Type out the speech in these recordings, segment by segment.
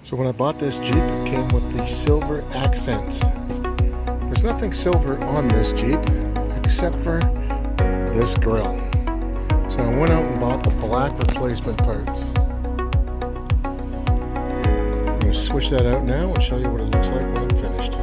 So when I bought this Jeep, it came with the silver accents. There's nothing silver on this Jeep except for this grille. So I went out and bought the black replacement parts. I'm going to switch that out now and show you what it looks like when I'm finished.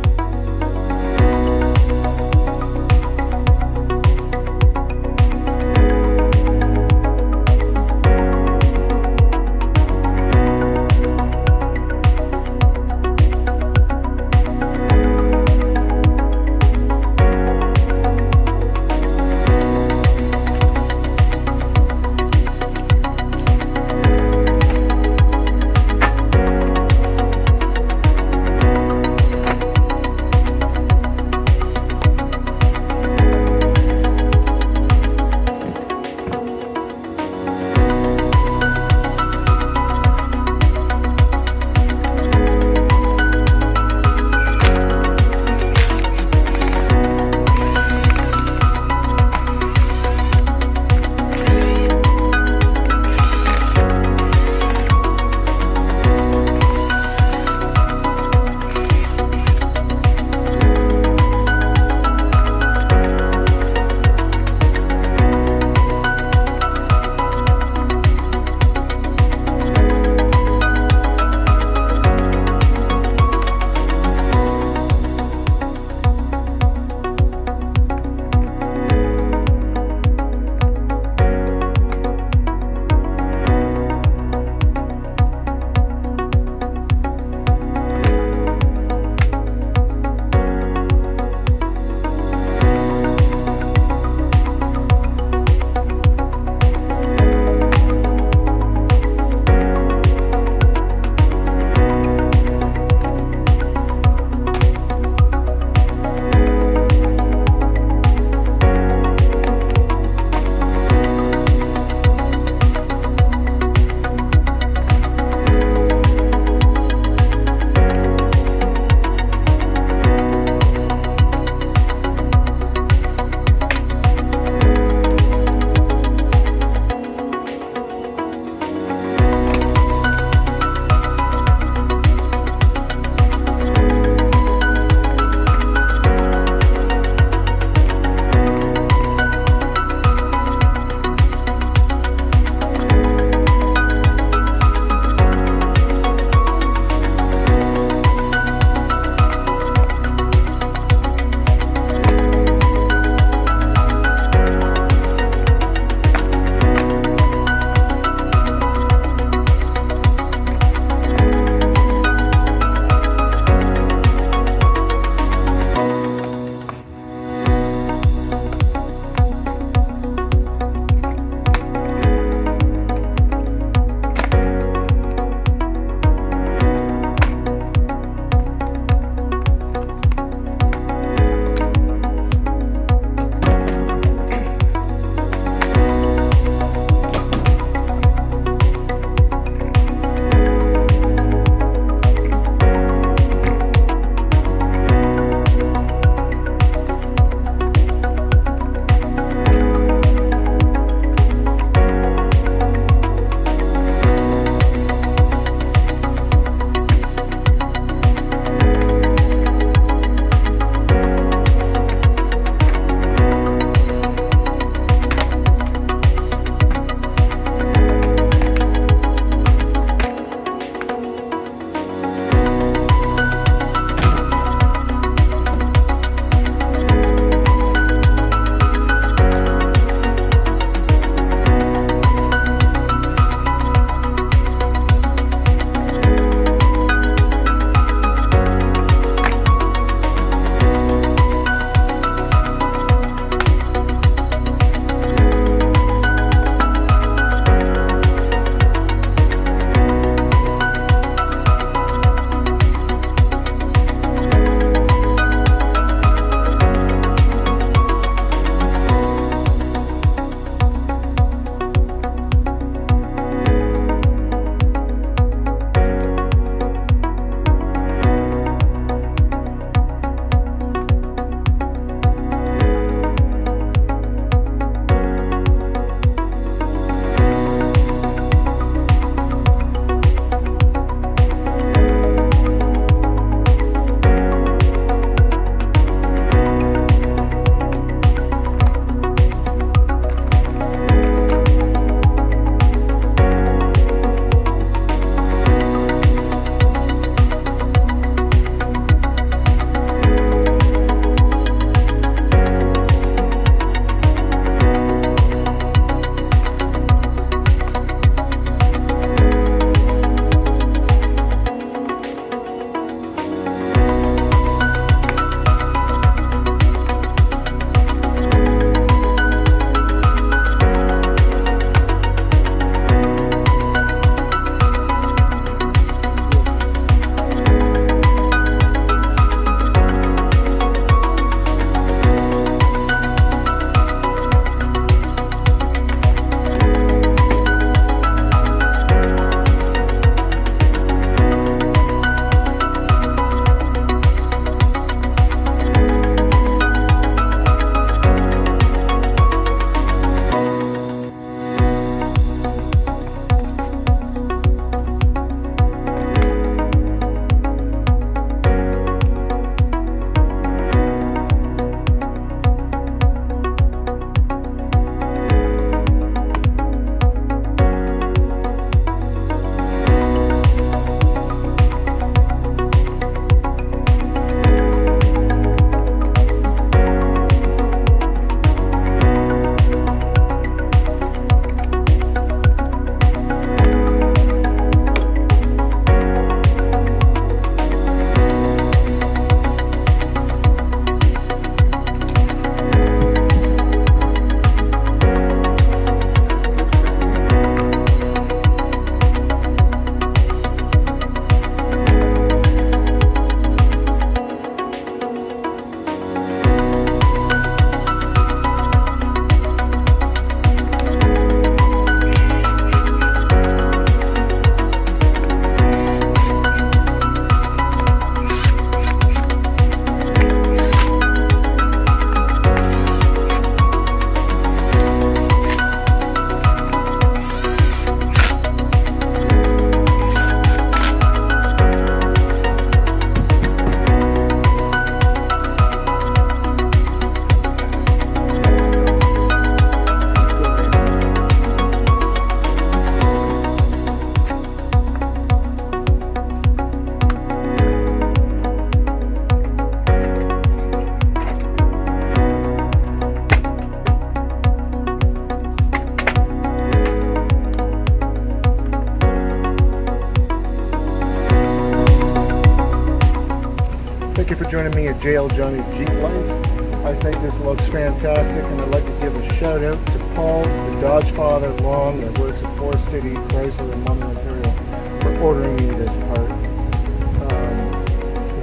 Thank you for joining me at JL Johnny's Jeep Life. I think this looks fantastic, and I'd like to give a shout out to Paul, the Dodge father Long, that works at Forest City Chrysler and Mother Imperial, for ordering me this part.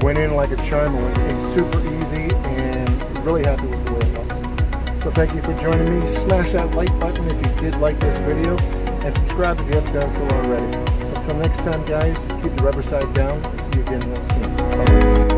Went in like a charm, it's super easy, and really happy with the way it looks. So thank you for joining me. Smash that like button if you did like this video, and subscribe if you haven't done so already. Until next time, guys, keep the rubber side down. I'll see you again real soon. Bye.